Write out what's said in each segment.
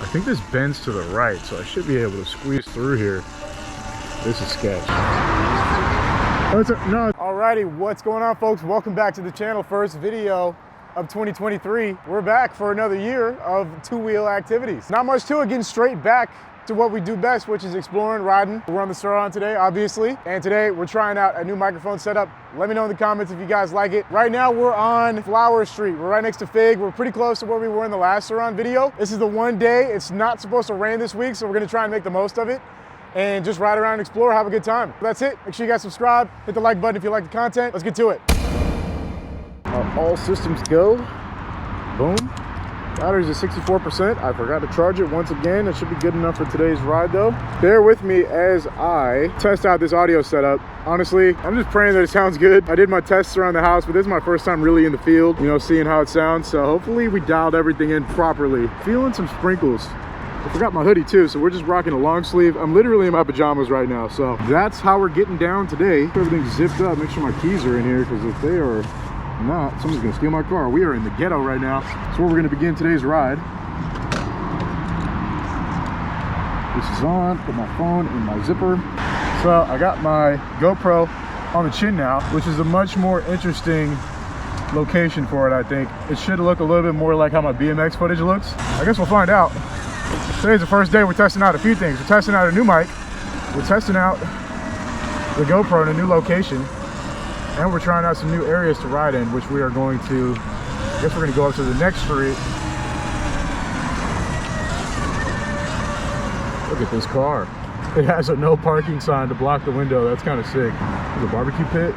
I think this bends to the right, so I should be able to squeeze through here. This is sketch. No. Alrighty, what's going on, folks? Welcome back to the channel. First video of 2023. We're back for another year of two-wheel activities. Not much to it, getting straight back to what we do best, which is exploring, riding. We're on the Surron today, obviously. And today we're trying out a new microphone setup. Let me know in the comments if you guys like it. Right now we're on Flower Street. We're right next to Fig. We're pretty close to where we were in the last Surron video. This is the one day. It's not supposed to rain this week, so we're gonna try and make the most of it and just ride around and explore, have a good time. That's it. Make sure you guys subscribe, hit the like button if you like the content. Let's get to it. All systems go. Boom. Battery's at 64%. I forgot to charge it once again. It should be good enough for today's ride though. Bear with me as I test out this audio setup. Honestly, I'm just praying that it sounds good. I did my tests around the house, but this is my first time really in the field, you know, seeing how it sounds. So hopefully we dialed everything in properly. Feeling some sprinkles. I forgot my hoodie too, so we're just rocking a long sleeve. I'm literally in my pajamas right now. So that's how we're getting down today. Everything's zipped up. Make sure my keys are in here, because if they are not, someone's gonna steal my car. We are in the ghetto right now. That's where we're gonna begin today's ride. This is on, put my phone in my zipper. So I got my GoPro on the chin now, which is a much more interesting location for it, I think. It should look a little bit more like how my BMX footage looks. I guess we'll find out. Today's the first day we're testing out a few things. We're testing out a new mic. We're testing out the GoPro in a new location. And we're trying out some new areas to ride in, which we are going to, I guess we're going to go up to the next street. Look at this car. It has a no parking sign to block the window. That's kind of sick. There's a barbecue pit.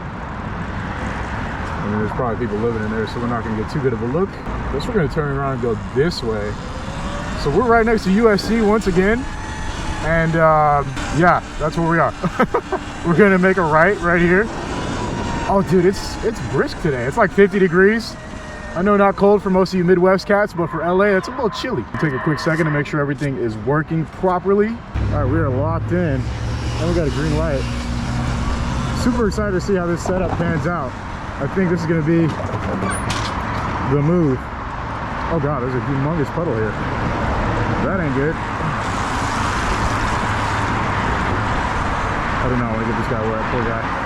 And there's probably people living in there, so we're not going to get too good of a look. I guess we're going to turn around and go this way. So we're right next to USC once again. And yeah, that's where we are. We're going to make a right here. Oh dude, it's brisk today. It's like 50 degrees. I know not cold for most of you Midwest cats, but for LA, it's a little chilly. Take a quick second to make sure everything is working properly. All right, we are locked in and we got a green light. Super excited to see how this setup pans out. I think this is gonna be the move. Oh God, there's a humongous puddle here. That ain't good. I do not want to get this guy wet, poor guy.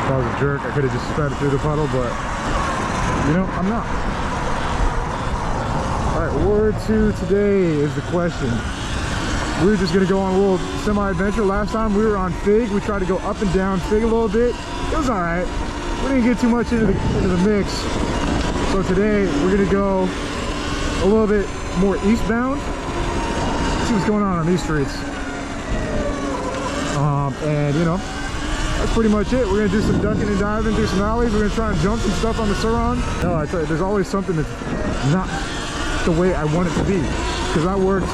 If I was a jerk, I could have just sped it through the puddle, but you know, I'm not. All right, where to today is the question. We were just gonna go on a little semi-adventure. Last time we were on Fig. We tried to go up and down Fig a little bit. It was all right. We didn't get too much into the mix. So today we're gonna go a little bit more eastbound. See what's going on these streets. And you know, that's pretty much it. We're gonna do some ducking and diving, do some alleys. We're gonna try and jump some stuff on the Surron. No, I tell you, there's always something that's not the way I want it to be. Because I worked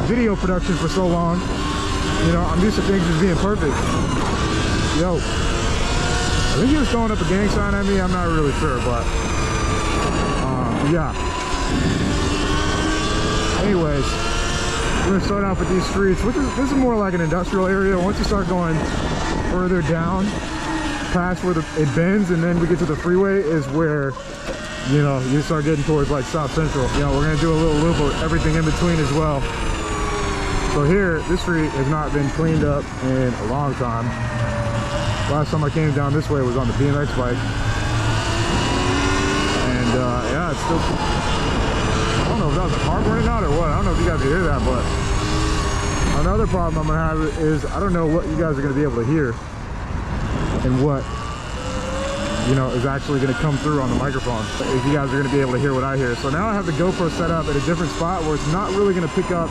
video production for so long, you know, I'm used to things just being perfect. Yo, I think he was throwing up a gang sign at me. I'm not really sure, but yeah. Anyways, we're gonna start off with these streets, which is, this is more like an industrial area. Once you start going further down past where it bends and then we get to the freeway is where, you know, you start getting towards like South Central. You know, we're gonna do a little loop of everything in between as well. So here, this street has not been cleaned up in a long time. Last time I came down this way was on the BMX bike. And yeah, it's still, I don't know if that was a car burning out or what. I don't know if you guys can hear that, but another problem I'm gonna have is I don't know what you guys are gonna be able to hear and what, you know, is actually gonna come through on the microphone. If you guys are gonna be able to hear what I hear. So now I have the GoPro set up at a different spot where it's not really gonna pick up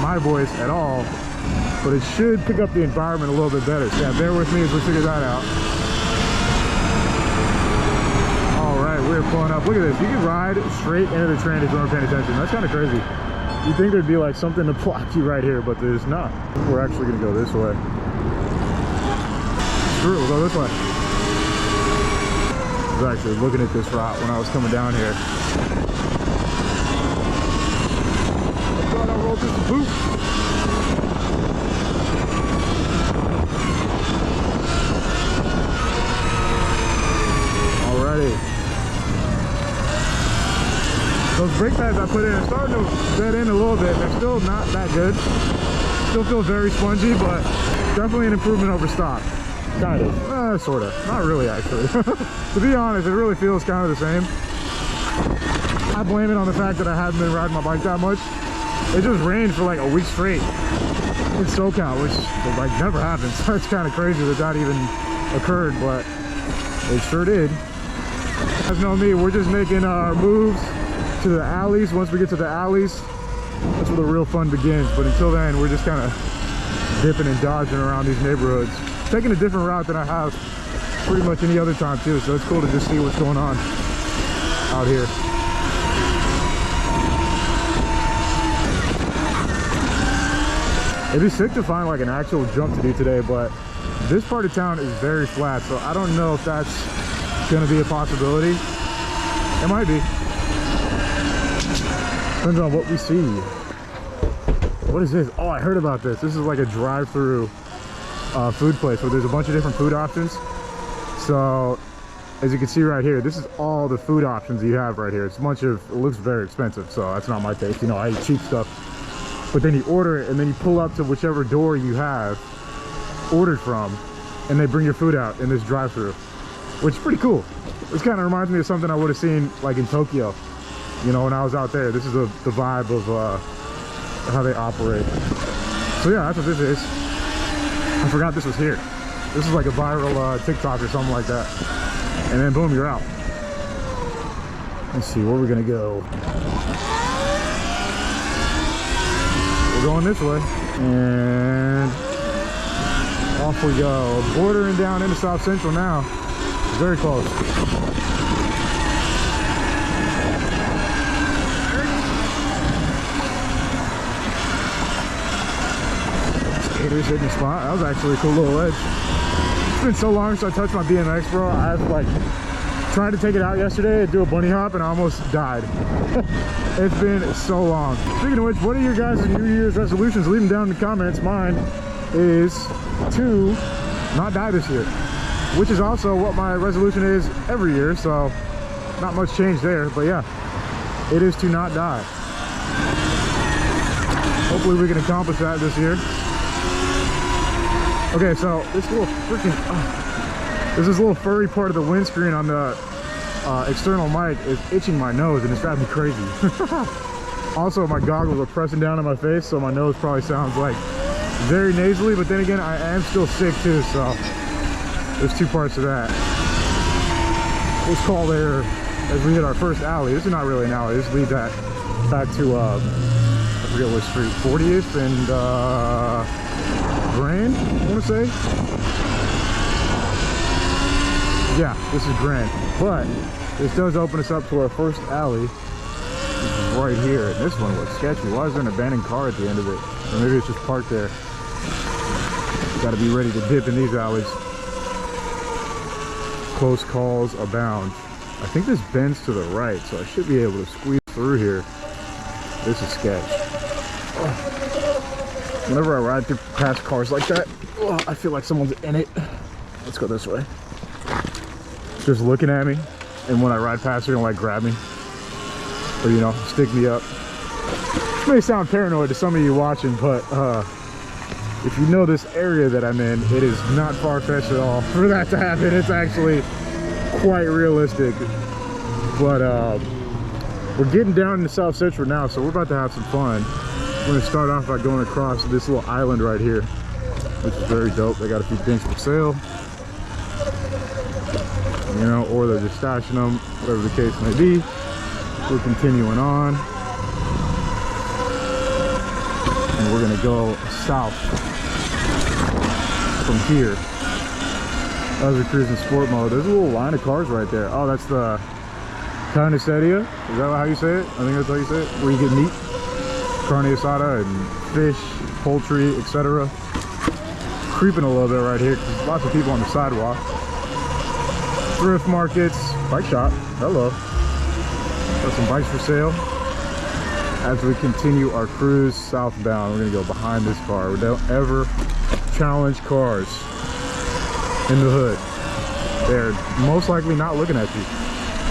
my voice at all, but it should pick up the environment a little bit better. So yeah, bear with me as we figure that out. All right, we're pulling up. Look at this. You can ride straight into the train if you aren't paying attention. That's kind of crazy. You'd think thered be like something to block you right here, but there's not. We're actually gonna go this way. Screw it, we'll go this way. I was actually looking at this route when I was coming down here. I thought I rolled through some poop. Alrighty. Those brake pads I put in are starting to bed in a little bit. They're still not that good. Still feel very spongy, but definitely an improvement over stock. Kind of, sort of. Not really, actually. To be honest, it really feels kind of the same. I blame it on the fact that I haven't been riding my bike that much. It just rained for like a week straight in SoCal, which like never happens. So it's kind of crazy that that even occurred, but it sure did. You guys know me, we're just making our moves to the alleys. Once we get to the alleys, that's where the real fun begins. But until then, we're just kind of dipping and dodging around these neighborhoods, taking a different route than I have pretty much any other time too. So it's cool to just see what's going on out here. It'd be sick to find like an actual jump to do today, but this part of town is very flat, so I don't know if that's gonna be a possibility. It might be. Depends on what we see. What is this? Oh, I heard about this. This is like a drive-through food place where there's a bunch of different food options. So as you can see right here, this is all the food options you have right here. It's a bunch of, it looks very expensive, so that's not my taste. You know, I eat cheap stuff. But then you order it and then you pull up to whichever door you have ordered from and they bring your food out in this drive-through, which is pretty cool. This kind of reminds me of something I would have seen like in Tokyo, you know, when I was out there. This is the vibe of how they operate. So yeah, that's what this is. I forgot this was here. This is like a viral TikTok or something like that. And then boom, you're out. Let's see, where we're gonna go. We're going this way, and off we go. Bordering down into South Central now. Very close. Skaters hitting the spot. That was actually a cool little edge. It's been so long since I touched my BMX, bro. I've like tried to take it out yesterday and do a bunny hop and I almost died. It's been so long. Speaking of which, what are your guys' New Year's resolutions? Leave them down in the comments. Mine is to not die this year, which is also what my resolution is every year, so not much change there. But yeah, it is to not die. Hopefully we can accomplish that this year. Okay, so this little freaking there's this little furry part of the windscreen on the external mic is itching my nose and it's driving me crazy. Also, my goggles are pressing down on my face, so my nose probably sounds like very nasally, but then again, I am still sick too, so there's two parts to that. Let's call there as we hit our first alley. This is not really an alley. This leads that back to I forget what street, 40th and Grand, I want to say. Yeah, this is Grand, but this does open us up to our first alley, which is right here. And this one looks sketchy. Why is there an abandoned car at the end of it? Or maybe it's just parked there. Got to be ready to dip in these alleys. Close calls abound. I think this bends to the right, so I should be able to squeeze through here. This is sketch. Whenever I ride through past cars like that, I feel like someone's in it. Let's go this way. Just looking at me, and when I ride past, they're gonna like grab me, or you know, stick me up. This may sound paranoid to some of you watching, but if you know this area that I'm in, it is not far-fetched at all for that to happen. It's actually quite realistic. But we're getting down into South Central now, so we're about to have some fun. We're gonna start off by going across this little island right here, which is very dope. They got a few things for sale, you know, or they're just stashing them, whatever the case may be. We're continuing on, and we're gonna go south from here as we're cruising sport mode. There's a little line of cars right there. Oh, that's the carne asada. Is that how you say it? I think that's how you say it, where you get meat, carne asada, and fish, poultry, etc. Creeping a little bit right here because there's lots of people on the sidewalk. Thrift markets, bike shop, hello. Got some bikes for sale. As we continue our cruise southbound, we're gonna go behind this car. We don't ever challenge cars in the hood. They're most likely not looking at you.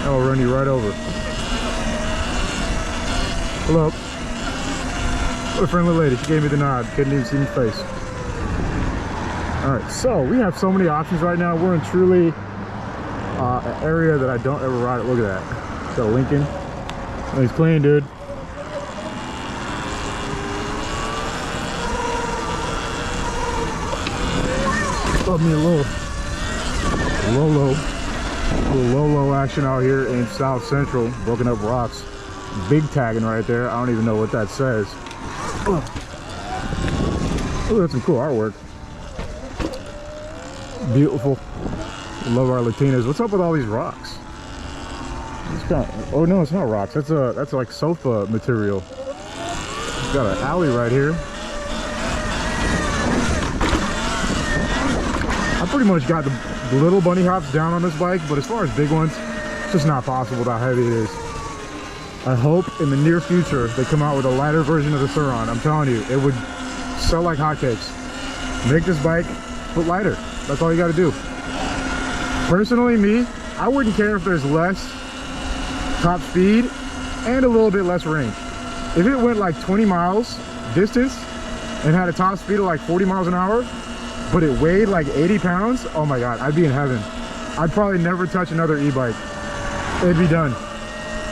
They'll run you right over. Hello. What a friendly lady. She gave me the nod. Couldn't even see my face. All right, so we have so many options right now. We're in truly an area that I don't ever ride it. Look at that. Got a Lincoln. Oh, he's clean, dude. Love me a little Lolo action out here in South Central. Broken up rocks. Big tagging right there. I don't even know what that says. Oh, that's some cool artwork. Beautiful. Love our Latinas. What's up with all these rocks? It's kind of, oh no, it's not rocks. That's like sofa material. It's got an alley right here. I pretty much got the little bunny hops down on this bike, but as far as big ones, it's just not possible with how heavy it is. I hope in the near future they come out with a lighter version of the Surron. I'm telling you, it would sell like hotcakes. Make this bike put lighter. That's all you got to do. Personally, me, I wouldn't care if there's less top speed and a little bit less range. If it went like 20 miles distance and had a top speed of like 40 miles an hour, but it weighed like 80 pounds, oh my God, I'd be in heaven. I'd probably never touch another e-bike. It'd be done.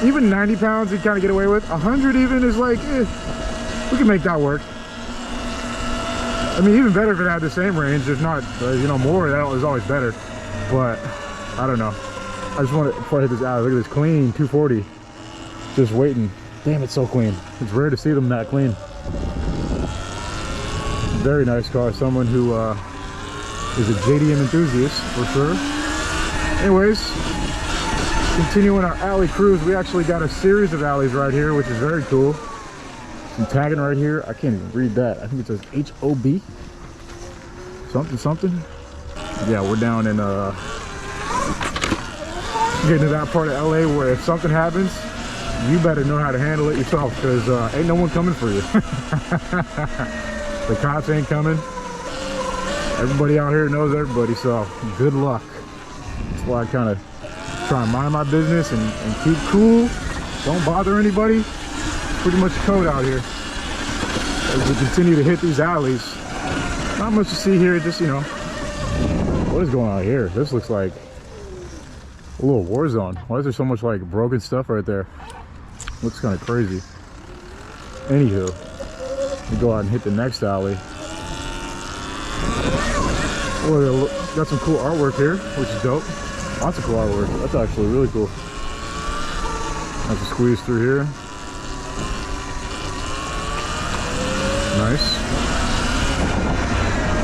Even 90 pounds you'd kind of get away with. 100 even is like, we can make that work. I mean, even better if it had the same range, if not, you know, more, that was always better. But, I don't know. I just want to, before I hit this out, look at this clean 240. Just waiting. Damn, it's so clean. It's rare to see them that clean. Very nice car. Someone who is a JDM enthusiast, for sure. Anyways, continuing our alley cruise, we actually got a series of alleys right here, which is very cool. Some tagging right here. I can't even read that. I think it says HOB. Something. Yeah, we're down in getting to that part of LA where if something happens, you better know how to handle it yourself, because ain't no one coming for you. The cops ain't coming. Everybody out here knows everybody, so good luck. That's why I kind of try and mind my business and keep cool. Don't bother anybody. Pretty much code out here. As we continue to hit these alleys. Not much to see here, just, you know. What is going on here? This looks like a little war zone. Why is there so much like broken stuff right there? Looks kind of crazy. Anywho, we go out and hit the next alley. Oh, got some cool artwork here, which is dope. Lots of cool artwork. That's actually really cool. Have to squeeze through here. Nice.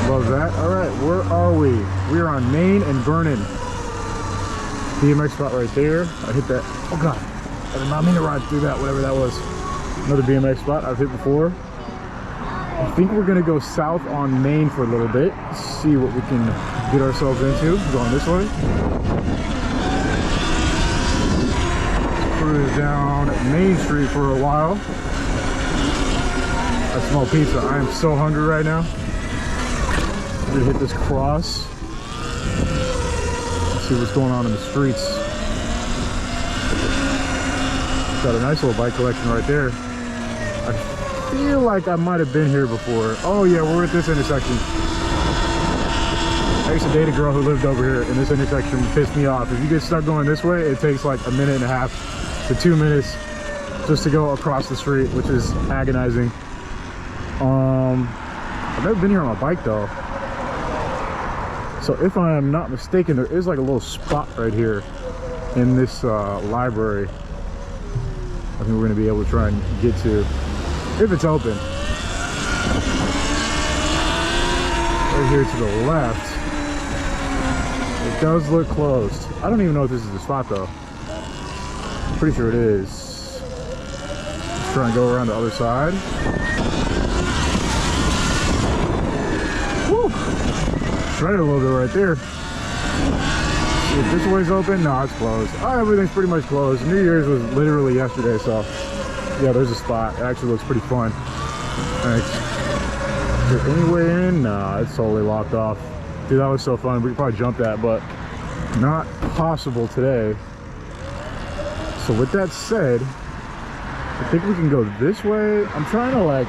Love that. All right, where are we? We are on Main and Vernon. BMX spot right there. I hit that. Oh God, I did not mean to ride through that, whatever that was. Another BMX spot I've hit before. I think we're gonna go south on Main for a little bit. See what we can get ourselves into. Going this way. Cruise down Main Street for a while. I smell pizza. I am so hungry right now. We're gonna hit this cross. Let's see what's going on in the streets. Got a nice little bike collection right there. I feel like I might have been here before. Oh yeah, we're at this intersection. I used to date a girl who lived over here, and this intersection pissed me off. If you get stuck going this way, it takes like 1.5 to 2 minutes just to go across the street, which is agonizing. I've never been here on a bike though. So if I am not mistaken, there is like a little spot right here in this library. I think we're gonna be able to try and get to, if it's open. Right here to the left. It does look closed. I don't even know if this is the spot though. Pretty sure it is. Let's try and go around the other side. Woo! Tried it a little bit right there. See if this way's open. No, it's closed. Oh, everything's pretty much closed. New Year's was literally yesterday, so yeah, there's a spot. It actually looks pretty fun. Thanks. Is there any way in? Nah, it's totally locked off. Dude, that was so fun. We could probably jump that, but not possible today. So with that said, I think we can go this way. I'm trying to like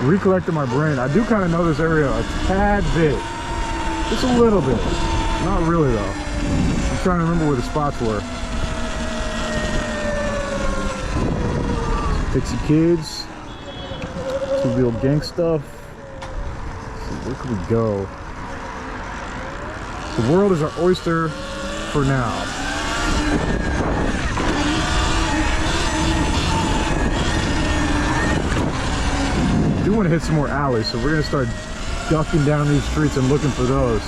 recollect in my brain. I do kind of know this area a tad bit. Just a little bit. Not really though. I'm trying to remember where the spots were. Dixie Kids. Two-wheel gang stuff. Let's see, where could we go? The world is our oyster for now. I do want to hit some more alleys, so we're going to start ducking down these streets and looking for those.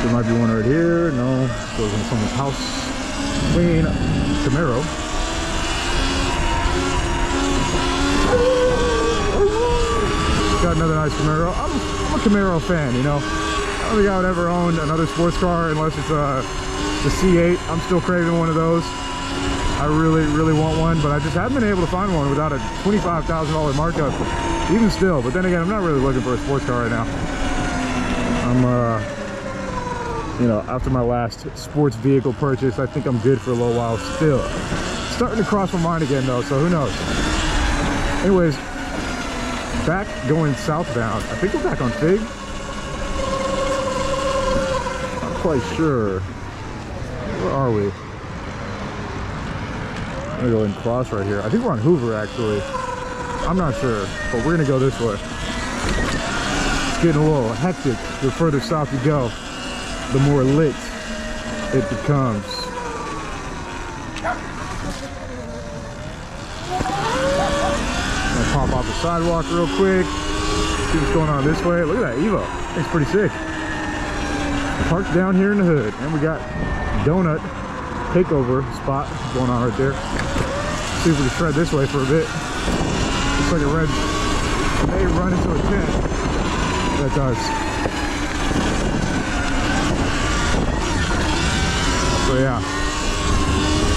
There might be one right here. No, goes in someone's house. Clean Camaro. Got another nice Camaro. I'm a Camaro fan, you know. I don't think I would ever own another sports car unless it's the C8. I'm still craving one of those. I really want one, but I just haven't been able to find one without a $25,000 markup, even still. But then again, I'm not really looking for a sports car right now. I'm, you know, after my last sports vehicle purchase, I think I'm good for a little while still. Starting to cross my mind again though, so who knows. Anyways, back going southbound. I think we're back on Fig. Not quite sure. Where are we? I'm gonna go ahead and cross right here. I think we're on Hoover actually. I'm not sure, but we're gonna go this way. It's getting a little hectic. The further south you go, the more lit it becomes. Gonna pop off the sidewalk real quick. See what's going on this way. Look at that Evo. It's pretty sick. Parked down here in the hood, and we got donut takeover spot going on right there. See if we can tread this way for a bit. Looks like it may run into a tent. That does. So yeah,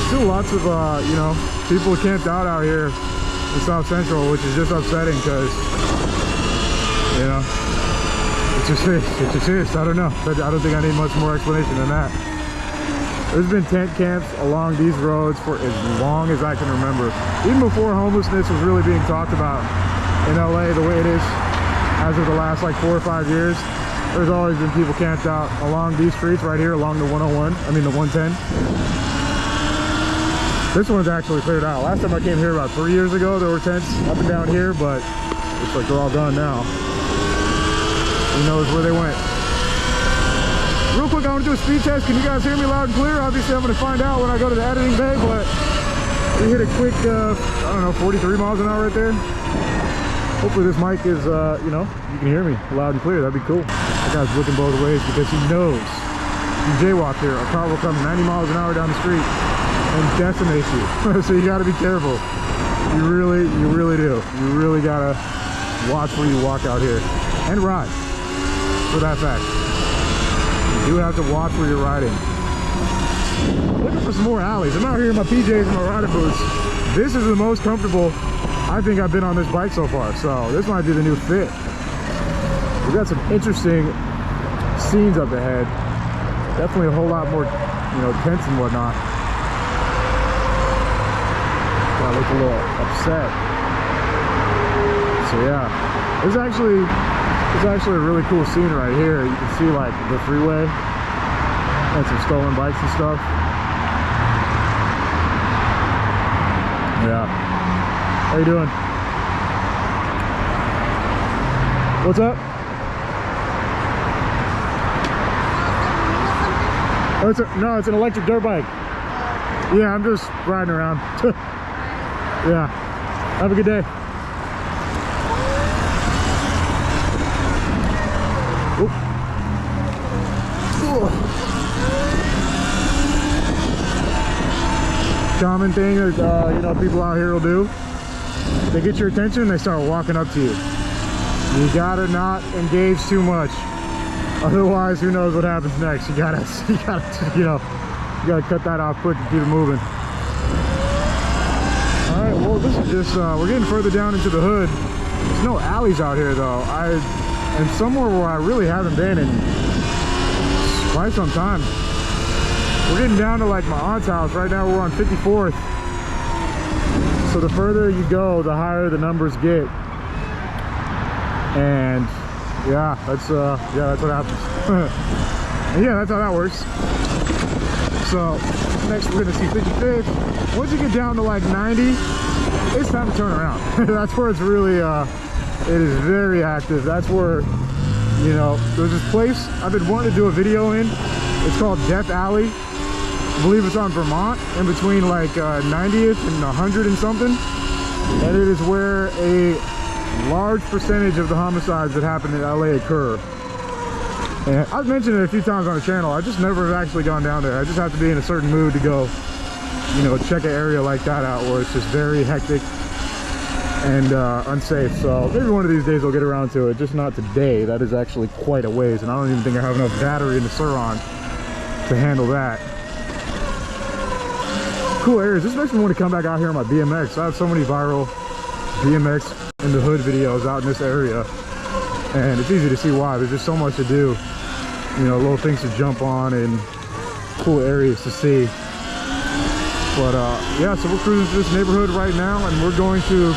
still lots of you know, people camped out here in South Central, which is just upsetting because, you know, it just is. I don't know. I don't think I need much more explanation than that. There's been tent camps along these roads for as long as I can remember. Even before homelessness was really being talked about in LA the way it is as of the last like 4 or 5 years. There's always been people camped out along these streets right here along the 101, I mean the 110. This one's actually cleared out. Last time I came here about 3 years ago, there were tents up and down here, but looks like they're all gone now. Who knows where they went. Real quick, I want to do a speed test. Can you guys hear me loud and clear? Obviously, I'm going to find out when I go to the editing bay, but we hit a quick, I don't know, 43 miles an hour right there. Hopefully this mic is, you know, you can hear me loud and clear. That'd be cool. That guy's looking both ways because he knows you jaywalk here, a car will come 90 miles an hour down the street and decimate you. So you got to be careful. You really do. You really got to watch where you walk out here and ride, for that fact. You have to watch where you're riding. I'm looking for some more alleys. I'm out here in my PJs and my riding boots. This is the most comfortable I think I've been on this bike so far, so this might be the new fit. We've got some interesting scenes up ahead. Definitely a whole lot more, you know, tents and whatnot. I look a little upset. So yeah, it's actually a really cool scene right here. You can see like the freeway and some stolen bikes and stuff. Yeah. How you doing? What's up? Oh, it's an electric dirt bike. Yeah, I'm just riding around. Yeah. Have a good day. Common thing that you know, people out here will do. They get your attention, they start walking up to you. You gotta not engage too much, otherwise who knows what happens next. You gotta you know, you gotta cut that off quick and keep it moving. All right, well this is just we're getting further down into the hood. There's no alleys out here though. And somewhere where I really haven't been in quite some time. We're getting down to like my aunt's house. Right now we're on 54th. So the further you go, the higher the numbers get. And yeah, that's what happens. And yeah, that's how that works. So next we're gonna see 55th. Once you get down to like 90, it's time to turn around. That's where it's really it is very active. That's where, you know, there's this place I've been wanting to do a video in. It's called Death Alley. I believe it's on Vermont, in between like 90th and 100 and something. And it is where a large percentage of the homicides that happen in LA occur. And I've mentioned it a few times on the channel. I just never have actually gone down there. I just have to be in a certain mood to go, you know, check an area like that out where it's just very hectic and unsafe. So maybe one of these days I'll get around to it, just not today. That is actually quite a ways, and I don't even think I have enough battery in the Surron to handle that. Cool areas. This makes me want to come back out here on my BMX. I have so many viral BMX in the hood videos out in this area, and it's easy to see why. There's just so much to do, you know, little things to jump on and cool areas to see. But yeah, so we're cruising through this neighborhood right now, and we're going to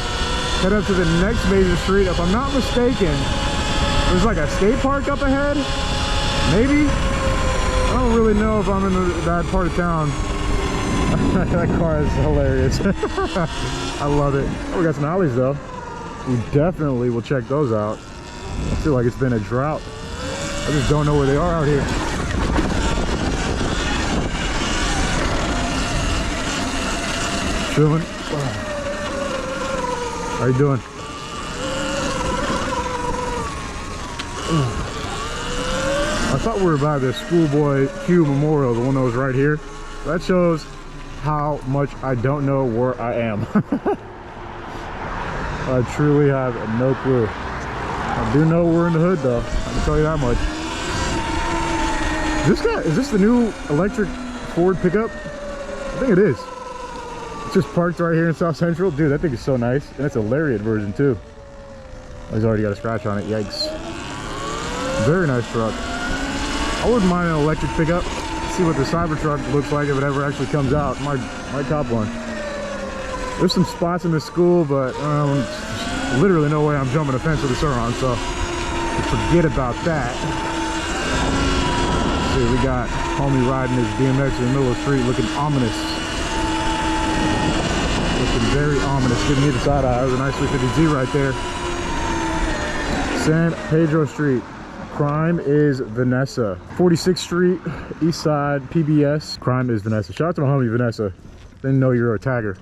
head up to the next major street. If I'm not mistaken, there's like a skate park up ahead, maybe. I don't really know if I'm in that part of town. That car is hilarious. I love it. Oh, we got some alleys though. We definitely will check those out. I feel like it's been a drought. I just don't know where they are out here. Chilling. How you doing? I thought we were by the Schoolboy Q Memorial, the one that was right here. That shows how much I don't know where I am. I truly have no clue. I do know we're in the hood though, I can tell you that much. Is this the new electric Ford pickup? I think it is. It's just parked right here in South Central. Dude, that thing is so nice. And it's a Lariat version too. Oh, he's already got a scratch on it, yikes. Very nice truck. I wouldn't mind an electric pickup. See what the Cybertruck looks like if it ever actually comes out. Might cop one. There's some spots in the school, but literally no way I'm jumping a fence with a Surron, so forget about that. Let's see, we got homie riding his BMX in the middle of the street, looking ominous. Looking very ominous. Giving me the side eye. There's a nice 350Z right there. San Pedro Street. Crime is Vanessa. 46th Street, East Side, PBS. Crime is Vanessa. Shout out to my homie Vanessa. Didn't know you were a tagger.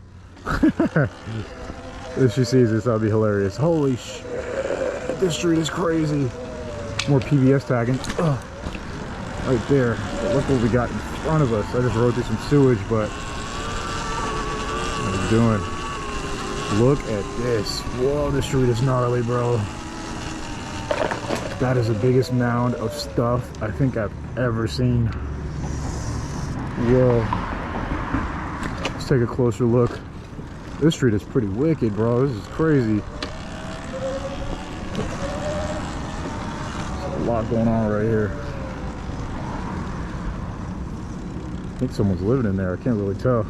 If she sees this, that'll be hilarious. Holy shit, this street is crazy. More PBS tagging. Ugh. Right there. Look what we got in front of us. I just rode through some sewage, but what are we doing? Look at this. Whoa, this street is gnarly, bro. That is the biggest mound of stuff I think I've ever seen. Whoa. Let's take a closer look. This street is pretty wicked, bro. This is crazy. There's a lot going on right here. I think someone's living in there. I can't really tell.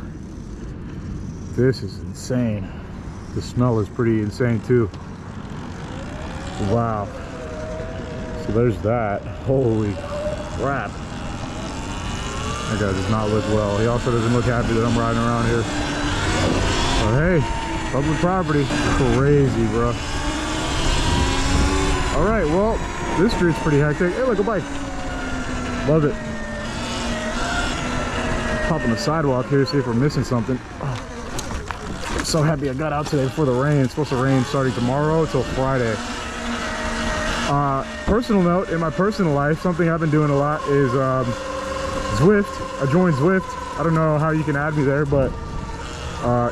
This is insane. The smell is pretty insane too. Wow. So there's that. Holy crap. That guy does not look well. He also doesn't look happy that I'm riding around here. But hey, public property. Crazy, bro. Alright, well, this street's pretty hectic. Hey, look, a bike. Love it. Hop on the sidewalk here, see if we're missing something. Oh, I'm so happy I got out today before the rain. It's supposed to rain starting tomorrow until Friday. Personal note, in my personal life, something I've been doing a lot is Zwift. I joined Zwift. I don't know how you can add me there, but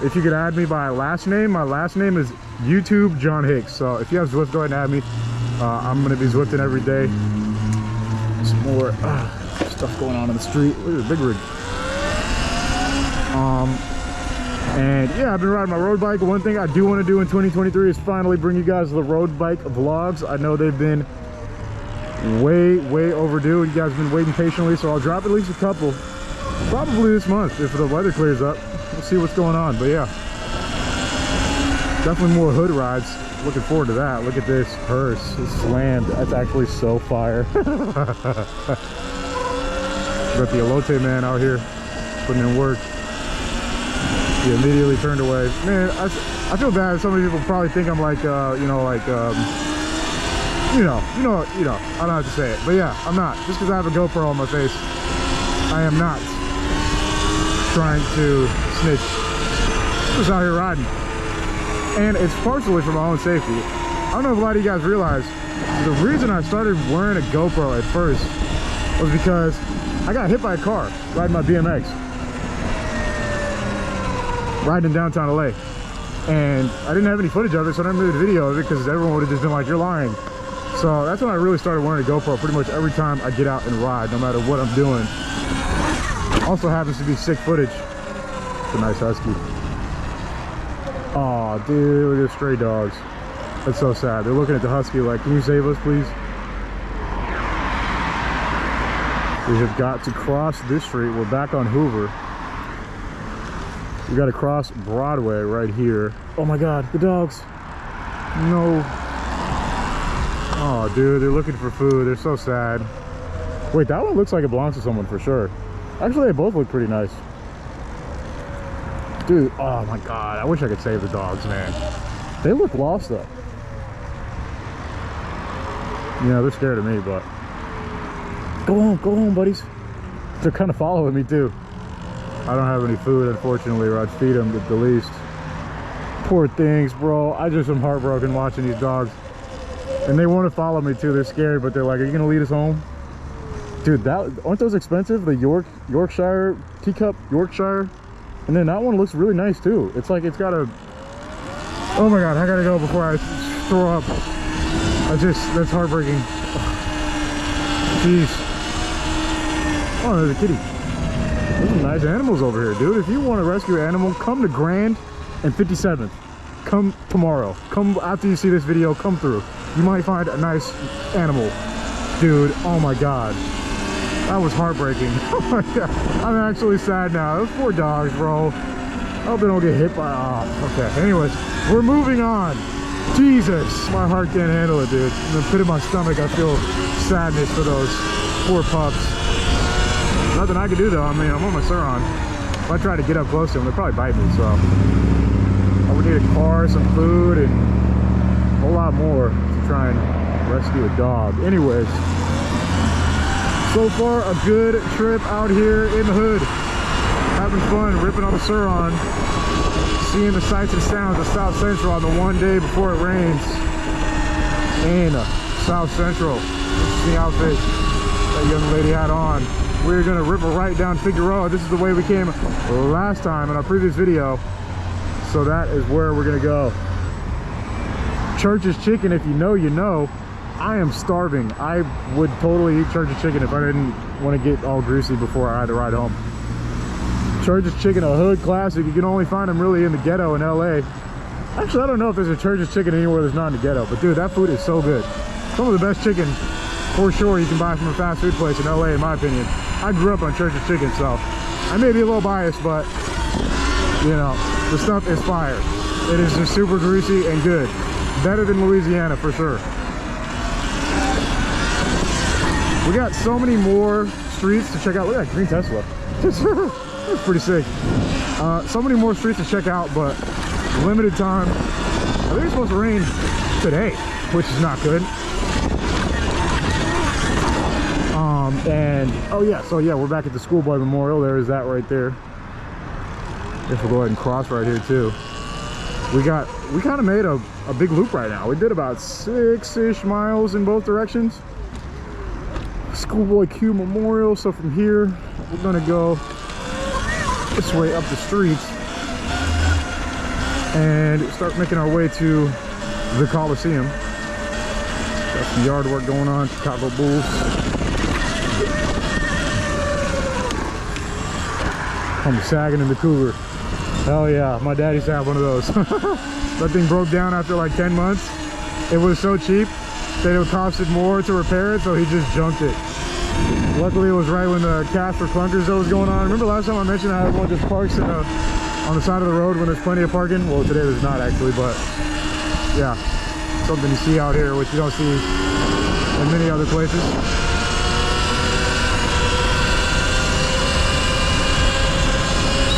if you could add me by last name, my last name is YouTube John Hicks. So if you have Zwift, go ahead and add me. I'm going to be Zwifting every day. Some more stuff going on in the street. Look at the big rig. And yeah, I've been riding my road bike. One thing I do want to do in 2023 is finally bring you guys the road bike vlogs. I know they've been way overdue. You guys have been waiting patiently, so I'll drop at least a couple Probably this month if the weather clears up. We'll see what's going on, but yeah. Definitely more hood rides. Looking forward to that. Look at this hearse. It's slammed. That's actually so fire. Got the elote man out here putting in work. He immediately turned away. Man, I feel bad. So many people probably think I'm like, you know, like, you know, I don't have to say it, but yeah, I'm not. Just because I have a GoPro on my face, I am not trying to snitch. Just out here riding. And it's partially for my own safety. I don't know if a lot of you guys realize, the reason I started wearing a GoPro at first was because I got hit by a car riding my BMX. Riding in downtown LA. And I didn't have any footage of it, so I never made a video of it because everyone would have just been like, you're lying. So that's when I really started wearing a GoPro pretty much every time I get out and ride, no matter what I'm doing. Also happens to be sick footage. It's a nice husky. Aw, dude, look at the stray dogs. That's so sad. They're looking at the husky like, can you save us, please? We have got to cross this street. We're back on Hoover. We got to cross Broadway right here. Oh my God, the dogs. No. Oh, dude, they're looking for food. They're so sad. Wait, that one looks like it belongs to someone for sure. Actually, they both look pretty nice. Dude, oh my God, I wish I could save the dogs, man. They look lost though. Yeah, they're scared of me, but go home, buddies. They're kind of following me too. I don't have any food, unfortunately, or I'd feed them at the least. Poor things, bro. I just am heartbroken watching these dogs. And they want to follow me too. They're scared, but they're like, are you gonna lead us home? Dude, aren't those expensive? The Yorkshire teacup Yorkshire. And then that one looks really nice too. It's like it's got a, oh my God, I gotta go before I throw up. That's heartbreaking. Jeez. Oh, there's a kitty. There's some nice animals over here, dude. If you want to rescue an animal, come to Grand and 57th. Come tomorrow. Come after you see this video, come through. You might find a nice animal. Dude, oh my God. That was heartbreaking. Oh my God. I'm actually sad now. Those poor dogs, bro. I hope they don't get hit by, oh, okay. Anyways, we're moving on. Jesus. My heart can't handle it, dude. In the pit of my stomach, I feel sadness for those poor pups. Nothing I can do though. I mean, I'm on my Surron. If I try to get up close to them, they'll probably bite me, so. I would need a car, some food, and a whole lot more to try and rescue a dog. Anyways, so far a good trip out here in the hood. Having fun, ripping on the Surron, seeing the sights and sounds of South Central on the one day before it rains. In South Central. Interesting outfit that young lady had on. We're gonna rip it right down Figueroa. This is the way we came last time in our previous video. So that is where we're gonna go. Church's Chicken, if you know, you know. I am starving. I would totally eat Church's Chicken if I didn't want to get all greasy before I had to ride home. Church's Chicken, a hood classic. You can only find them really in the ghetto in LA. Actually, I don't know if there's a Church's Chicken anywhere that's not in the ghetto, but dude, that food is so good. Some of the best chicken, for sure, you can buy from a fast food place in LA, in my opinion. I grew up on Church's Chicken, so I may be a little biased, but you know, the stuff is fire. It is just super greasy and good. Better than Louisiana, for sure. We got so many more streets to check out. Look at that green Tesla. That's pretty sick. So many more streets to check out, but limited time. I think it's supposed to rain today, which is not good. And oh yeah, so yeah, we're back at the Schoolboy Memorial. There is that right there. I guess we'll go ahead and cross right here too. We kind of made a big loop right now. We did about 6-ish miles in both directions. Schoolboy Q Memorial. So from here, we're gonna go this way up the street and start making our way to the Coliseum. Got some yard work going on. Chicago Bulls. I'm sagging in the Cougar. Hell yeah, my dad used to have one of those. That thing broke down after like 10 months. It was so cheap that it costed more to repair it, so he just junked it. Luckily, it was right when the Casper clunkers that was going on. Remember last time I mentioned how everyone just parks on the side of the road when there's plenty of parking? Well, today there's not actually, but yeah, something you see out here, which you don't see in many other places.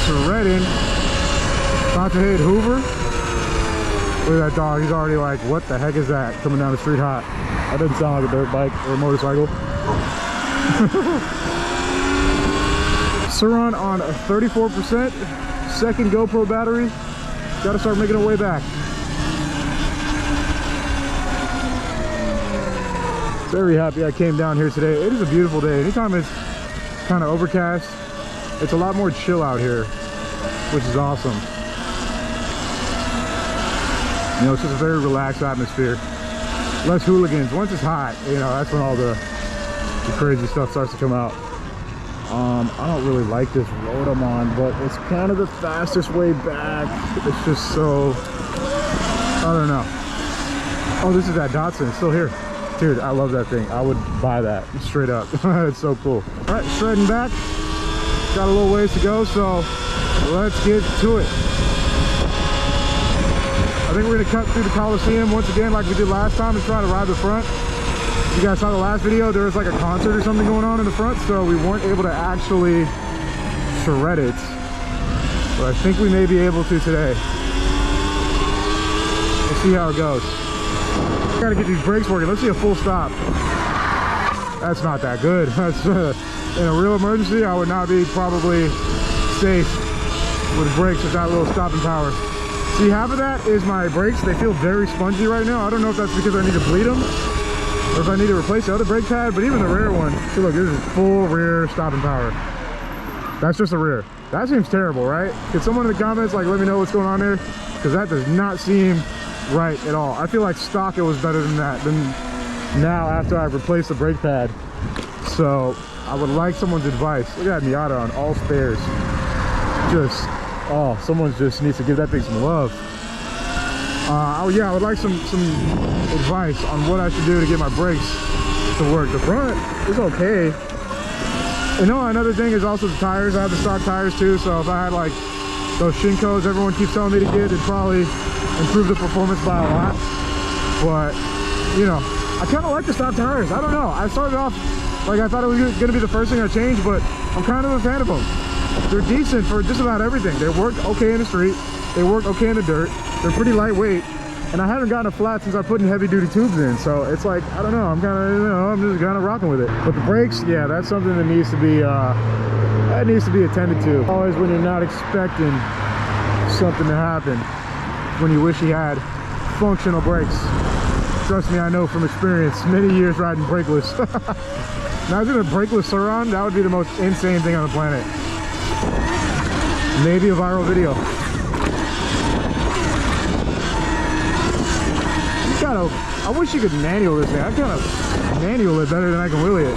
Surron, about to hit Hoover. Look at that dog, he's already like, what the heck is that? Coming down the street hot. That doesn't sound like a dirt bike or a motorcycle. Surron on 34%, second GoPro battery. Gotta start making our way back. Very happy I came down here today. It is a beautiful day. Anytime it's kind of overcast, it's a lot more chill out here, which is awesome. You know, it's just a very relaxed atmosphere. Less hooligans. Once it's hot, you know, that's when all the crazy stuff starts to come out. I don't really like this road I'm on, but it's kind of the fastest way back. It's just so, I don't know. Oh, this is that Datsun, it's still here. Dude, I love that thing. I would buy that straight up. It's so cool. All right, shredding back. Got a little ways to go, so let's get to it. I think we're gonna cut through the Coliseum once again like we did last time and try to ride the front. You guys saw the last video, there was like a concert or something going on in the front, so we weren't able to actually shred it. But I think we may be able to today. We'll see how it goes. Gotta get these brakes working. Let's see a full stop. That's not that good. That's in a real emergency, I would not be probably safe with brakes with that little stopping power. See, half of that is my brakes. They feel very spongy right now. I don't know if that's because I need to bleed them or if I need to replace the other brake pad, but even the rear one, see, look, this is full rear stopping power. That's just the rear. That seems terrible, right? Could someone in the comments like let me know what's going on there? Because that does not seem right at all. I feel like stock it was better than that than now after I've replaced the brake pad. So I would like someone's advice. Look at that Miata on all spares. Just, oh, someone just needs to give that thing some love. Oh yeah, I would like some advice on what I should do to get my brakes to work. The front is okay. You know, another thing is also the tires. I have the stock tires too, so if I had like those Shinkos everyone keeps telling me to get, it'd probably improve the performance by a lot. But, you know, I kind of like the stock tires. I don't know. I started off like I thought it was going to be the first thing I changed, but I'm kind of a fan of them. They're decent for just about everything. They work okay in the street. They work okay in the dirt. They're pretty lightweight. And I haven't gotten a flat since I put in heavy duty tubes in. So it's like, I don't know. I'm kind of, you know, I'm just kind of rocking with it. But the brakes, yeah, that's something that needs to be attended to. Always when you're not expecting something to happen, when you wish you had functional brakes. Trust me, I know from experience, many years riding brakeless. Imagine a brakeless Surron, that would be the most insane thing on the planet. Maybe a viral video. I wish you could manual this thing. I kind of manual it better than I can wheelie it.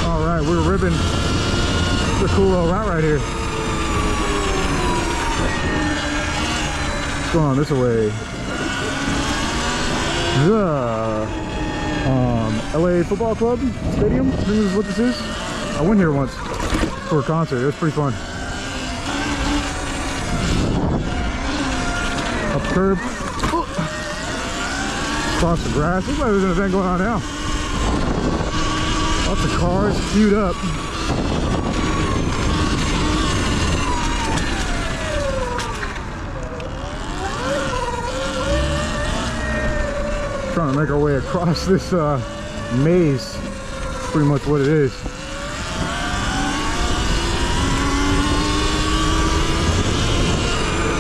All right, we're ripping. It's a cool little route right here. What's going on this way? The LA Football Club Stadium, I think this is what this is. I went here once for a concert. It was pretty fun. Up the curb. Across the grass. Looks like there's an event going on now. Lots of cars queued up. Trying to make our way across this maze. Pretty much what it is.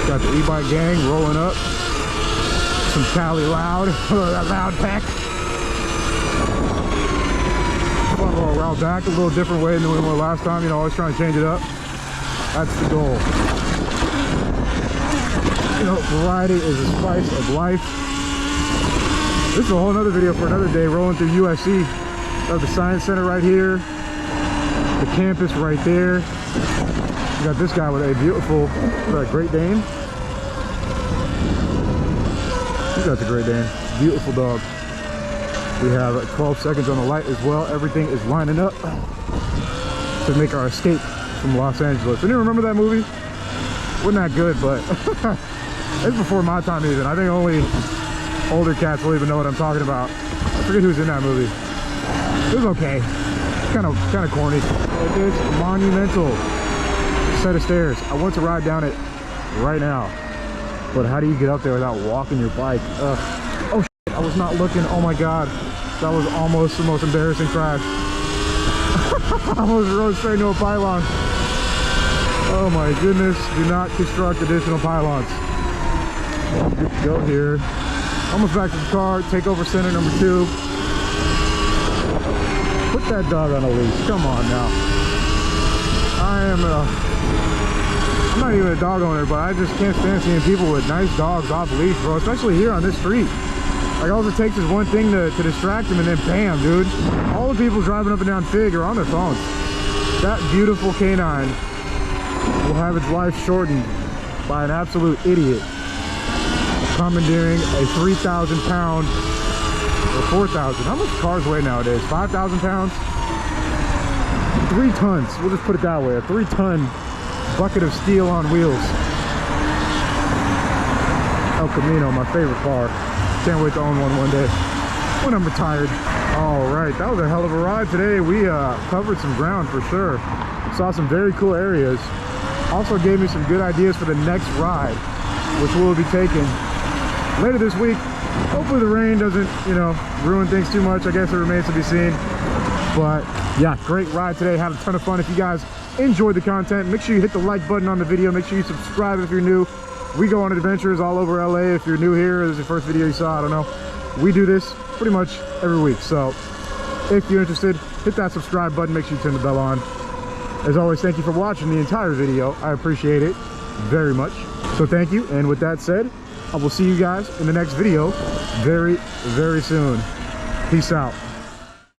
Got the e-bike gang rolling up. Some Cali Loud, that Loud pack. Fun little route back, a little different way than we were last time. You know, always trying to change it up. That's the goal. You know, variety is the spice of life. This is a whole other video for another day, rolling through USC. Got the Science Center right here. The campus right there. We got this guy with a beautiful Great Dane. That's a Great Dane. Beautiful dog. We have 12 seconds on the light as well. Everything is lining up to make our escape from Los Angeles. Anyone remember that movie? Wasn't that good, but it's before my time even. I think only older cats will even know what I'm talking about. I forget who's in that movie. It was okay. Kind of corny. It is a monumental set of stairs. I want to ride down it right now, but how do you get up there without walking your bike? Oh shit, I was not looking. Oh my god, that was almost the most embarrassing crash. I almost rode straight into a pylon. Oh my goodness, do not construct additional pylons. Good to go here. Almost back to the car, take over center number 2. Put that dog on a leash, come on now. I'm not even a dog owner, but I just can't stand seeing people with nice dogs off leash, bro, especially here on this street. Like, all it takes is one thing to distract them, and then bam, dude. All the people driving up and down Fig are on their phones. That beautiful canine will have its life shortened by an absolute idiot commandeering a 3,000 pound or 4,000. How much cars weigh nowadays? 5,000 pounds? 3 tons. We'll just put it that way. A 3-ton bucket of steel on wheels. El Camino, my favorite car. Can't wait to own one day when I'm retired. All right, that was a hell of a ride today. We covered some ground for sure. Saw some very cool areas. Also gave me some good ideas for the next ride, which we'll be taking later this week. Hopefully the rain doesn't, you know, ruin things too much. I guess it remains to be seen. But yeah, great ride today. Had a ton of fun. If you guys enjoyed the content, make sure you hit the like button on the video. Make sure you subscribe if you're new. We go on adventures all over LA. If you're new here, this is the first video you saw, I don't know. We do this pretty much every week. So if you're interested, hit that subscribe button. Make sure you turn the bell on. As always, thank you for watching the entire video. I appreciate it very much. So thank you. And with that said, I will see you guys in the next video very, very soon. Peace out.